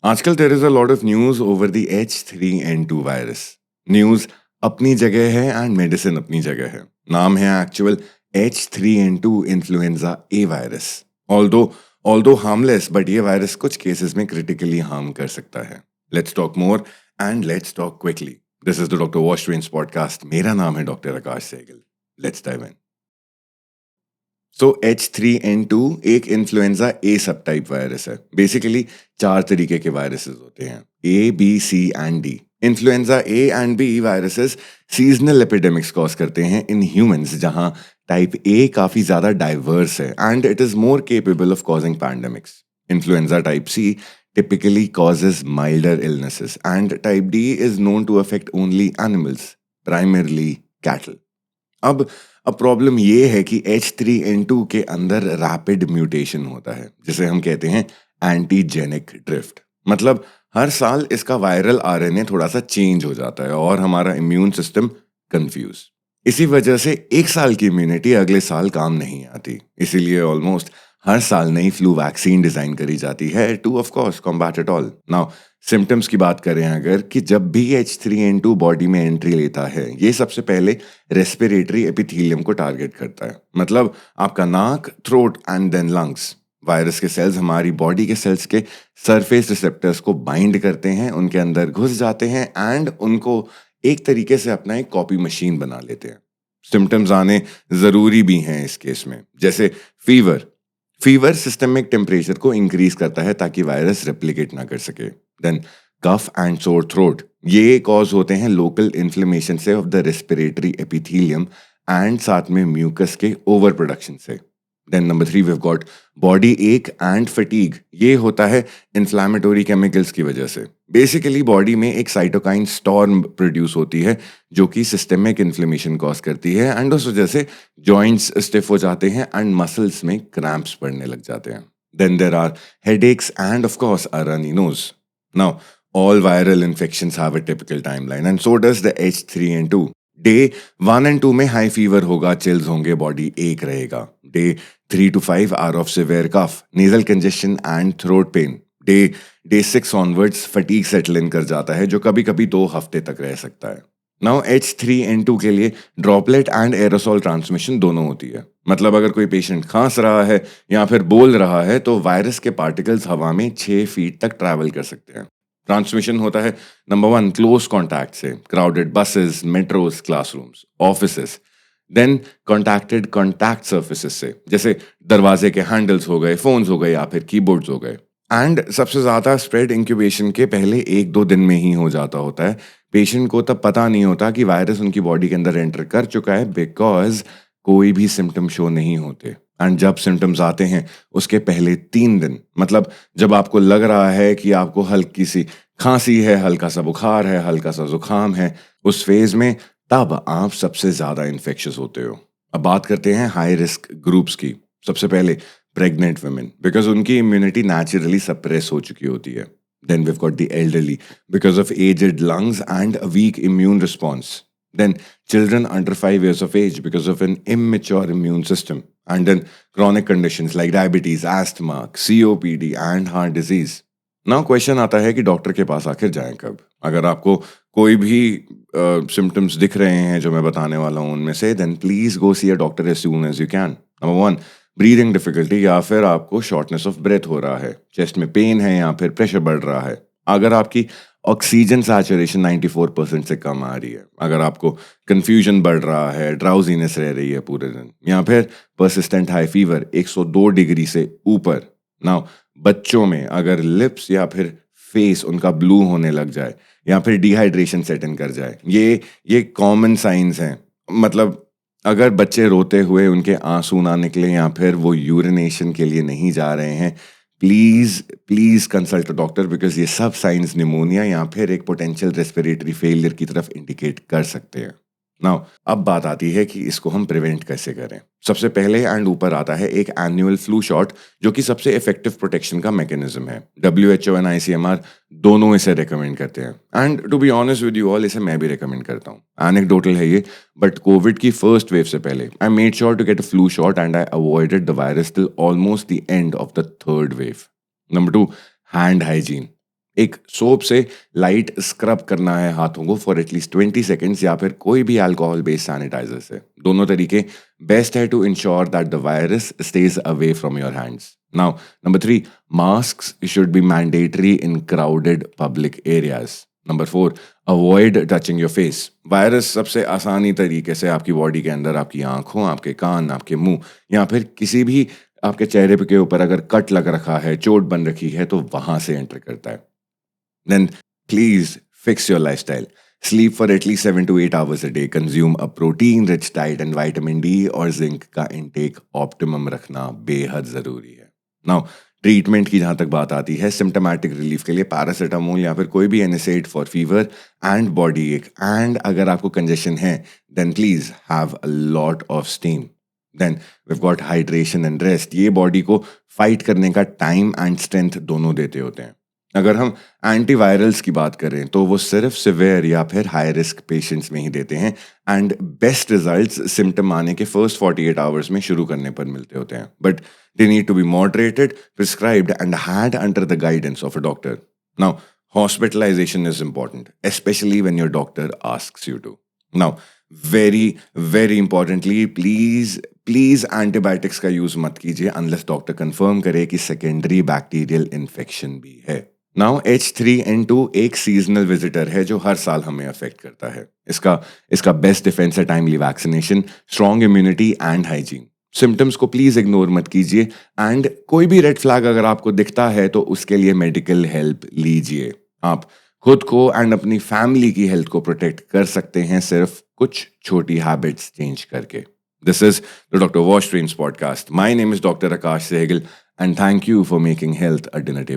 आजकल there is a lot of news over the H3N2 virus. News अपनी जगह है एंड मेडिसिन अपनी जगह है। नाम है actual H3N2 influenza A virus. Although although harmless, but ये वायरस कुछ केसेस में क्रिटिकली हार्म कर सकता है। Let's talk more and let's talk quickly. This is the doctor wash trains podcast. मेरा नाम है doctor Akash Sehgal. Let's dive in. So H3N2 एक इन्फ्लुएंजा ए सब टाइप वायरस है। बेसिकली चार तरीके के वायरसेस होते हैं, A B C and D. Influenza A and B viruses seasonal epidemics cause करते हैं इन ह्यूमंस, जहां टाइप ए काफी ज्यादा डाइवर्स है and it is more capable of causing pandemics. Influenza type C typically causes milder illnesses and type D is known to affect only animals, primarily cattle. अब अब problem ये है कि H3N2 के अंदर रैपिड म्यूटेशन होता है, जिसे हम कहते हैं एंटीजेनिक ड्रिफ्ट। मतलब हर साल इसका वायरल आरएनए थोड़ा सा चेंज हो जाता है और हमारा इम्यून सिस्टम कंफ्यूज। इसी वजह से एक साल की इम्यूनिटी अगले साल काम नहीं आती। इसीलिए ऑलमोस्ट हर साल नई फ्लू वैक्सीन डिजाइन करी जाती है two of course combat it all. Now symptoms की बात करें अगर, कि जब भी H3N2 बॉडी में एंट्री लेता है, ये सबसे पहले रेस्पिरेटरी एपिथेलियम को टारगेट करता है। मतलब आपका नाक, throat and then lungs. Virus के सेल्स हमारी बॉडी के सेल्स के सरफेस रिसेप्टर्स को बाइंड करते हैं, उनके अंदर घुस जाते हैं एंड उनको एक तरीके से अपना एक कॉपी मशीन बना लेते हैं। सिम्टम्स आने जरूरी भी हैं इस केस में, जैसे फीवर। फीवर सिस्टमिक टेम्परेचर को इंक्रीज करता है ताकि वायरस रेप्लिकेट ना कर सके। Then cough and sore throat, ये कॉज होते हैं लोकल इन्फ्लेमेशन से of the respiratory epithelium and साथ में म्यूकस के ओवर प्रोडक्शन से। Then number 3 we have got body ache and fatigue. ये होता है इन्फ्लामेटोरी केमिकल्स की वजह से। बेसिकली बॉडी में एक साइटोकाइन स्टॉर्म प्रोड्यूस होती है जो कि सिस्टमिक इन्फ्लेमेशन कॉज करती है एंड उस वजह से जॉइंट्स स्टिफ हो जाते हैं एंड मसल्स में क्रैम्प्स पड़ने लग जाते हैं। Then there are headaches and of course a runny nose. Now all viral infections have a typical timeline and so does the H3N2. Day 1 and 2 में हाई फीवर होगा, चिल्स होंगे, body ache रहेगा। Day 3 to 5 are of severe cough, nasal congestion and throat pain. Day 6 onwards fatigue settle in कर जाता है जो कभी कभी 2 हफ्ते तक रह सकता है। नाउ H3N2 के लिए ड्रॉपलेट एंड एरोसोल ट्रांसमिशन दोनों होती है। मतलब अगर कोई पेशेंट खांस रहा है या फिर बोल रहा है तो वायरस के पार्टिकल्स हवा में 6 फीट तक ट्रैवल कर सकते हैं। ट्रांसमिशन होता है नंबर 1 क्लोज कॉन्टैक्ट से, crowded buses, metros, classrooms, offices. Then contacted contact surfaces से, जैसे दरवाजे के हैंडल्स हो गए, फोन्स हो गए या फिर कीबोर्ड्स हो गए। एंड सबसे ज्यादा स्प्रेड इंक्यूबेशन के पहले 1-2 दिन में ही हो जाता होता है। पेशेंट को तब पता नहीं होता कि वायरस उनकी बॉडी के अंदर एंटर कर चुका है, बिकॉज कोई भी सिम्टम शो नहीं होते। एंड जब सिम्टम्स आते हैं उसके पहले 3 दिन, मतलब जब आपको लग रहा है कि आपको हल्की सी खांसी है, हल्का सा बुखार है, हल्का सा जुकाम है, उस फेज में तब आप सबसे ज्यादा इन्फेक्शियस होते हो। अब बात करते हैं हाई रिस्क ग्रुप्स की। सबसे पहले प्रेग्नेंट वुमेन, बिकॉज उनकी इम्यूनिटी नेचुरली सप्रेस हो चुकी होती है। Then we have got the elderly because of aged lungs and a weak immune response. Then children under 5 years of age because of an immature immune system. And then chronic conditions like diabetes, asthma, COPD and heart disease. Now question आता है कि doctor के पास आखिर जाएं कब? अगर आपको कोई भी सिम्टम्स दिख रहे हैं जो मैं बताने वाला हूँ उनमें से, then please go see a doctor as soon as you can. Number 1, breathing difficulty या फिर आपको शॉर्टनेस ऑफ ब्रेथ हो रहा है, चेस्ट में पेन है या फिर प्रेशर बढ़ रहा है, अगर आपकी ऑक्सीजन सैचुरेशन 94% से कम आ रही है, अगर आपको कंफ्यूजन बढ़ रहा है, ड्राउजीनेस रह रही है पूरे दिन, या फिर परसिस्टेंट हाई फीवर 102 डिग्री से ऊपर। नाउ बच्चों में अगर लिप्स या फिर फेस उनका ब्लू होने लग जाए या फिर डिहाइड्रेशन सेट इन कर जाए, ये कॉमन साइंस हैं। मतलब अगर बच्चे रोते हुए उनके आंसू ना निकले या फिर वो यूरिनेशन के लिए नहीं जा रहे हैं, please please consult a doctor, because ये सब साइंस निमोनिया या फिर एक पोटेंशियल रेस्पिरेटरी फेलियर की तरफ इंडिकेट कर सकते हैं। नाउ अब बात आती है कि इसको हम प्रिवेंट कैसे करें। सबसे पहले एंड ऊपर आता है एक एनुअल फ्लू शॉट, जो कि सबसे इफेक्टिव प्रोटेक्शन का मैकेनिज्म है। WHO एंड ICMR दोनों इसे रेकमेंड करते हैं and to be honest with you all, इसे मैं भी रेकमेंड करता हूँ। एनेक्डोटल है ये, बट कोविड की फर्स्ट वेव से पहले I made sure to get a flu shot and I avoided the virus till almost the end of the third wave. Number 2, hand hygiene. एक सोप से light scrub करना है हाथों को for at least 20 seconds या फिर कोई भी अल्कोहल बेस्ड सैनिटाइजर से। दोनों तरीके बेस्ट है to ensure that the virus stays away from your hands. Now number 3, masks should be mandatory in crowded public areas. Number 4, avoid touching your face. Virus सबसे आसानी तरीके से आपकी बॉडी के अंदर, आपकी आंखों, आपके कान, आपके मुंह या फिर किसी भी आपके चेहरे के ऊपर अगर कट लग रखा है, चोट बन रखी है, तो वहां से एंटर करता है। Then please fix your lifestyle. Sleep for at least 7 to 8 hours a day. Consume a protein-rich diet and vitamin D और जिंक का intake optimum रखना बेहद ज़रूरी है। Now, ट्रीटमेंट की जहाँ तक बात आती है, सिम्टोमेटिक रिलीफ के लिए पैरासीटामोल या फिर कोई भी NSAID for fever and body ache, and अगर आपको कंजेशन है then please have a lot of steam. Then we've got hydration and rest. ये बॉडी को फाइट करने का टाइम एंड स्ट्रेंथ दोनों देते होते हैं। अगर हम एंटीवायरल्स की बात करें तो वो सिर्फ सिवियर या फिर हाई रिस्क पेशेंट्स में ही देते हैं एंड बेस्ट रिजल्ट्स सिम्टम आने के फर्स्ट 48 आवर्स में शुरू करने पर मिलते होते हैं, but they need to be moderated, prescribed and had under the guidance of a doctor. Now hospitalization is important, especially when your doctor asks you to. Now, very importantly, please antibiotics का use मत कीजिए unless doctor confirm करे कि secondary bacterial infection भी है। Now H3N2 एक seasonal visitor है जो हर साल हमें अफेक्ट करता है। इसका बेस्ट डिफेंस है timely vaccination, strong immunity and hygiene. Symptoms को प्लीज इग्नोर मत कीजिए एंड कोई भी रेड फ्लैग अगर आपको दिखता है तो उसके लिए मेडिकल हेल्प लीजिए। आप खुद को एंड अपनी फैमिली की हेल्थ को प्रोटेक्ट कर सकते हैं सिर्फ कुछ छोटी हैबिट्स चेंज करके। This is the Dr. Wash Streams podcast. My name is Dr. Akash Sehgal, and thank you for making health a dinner table.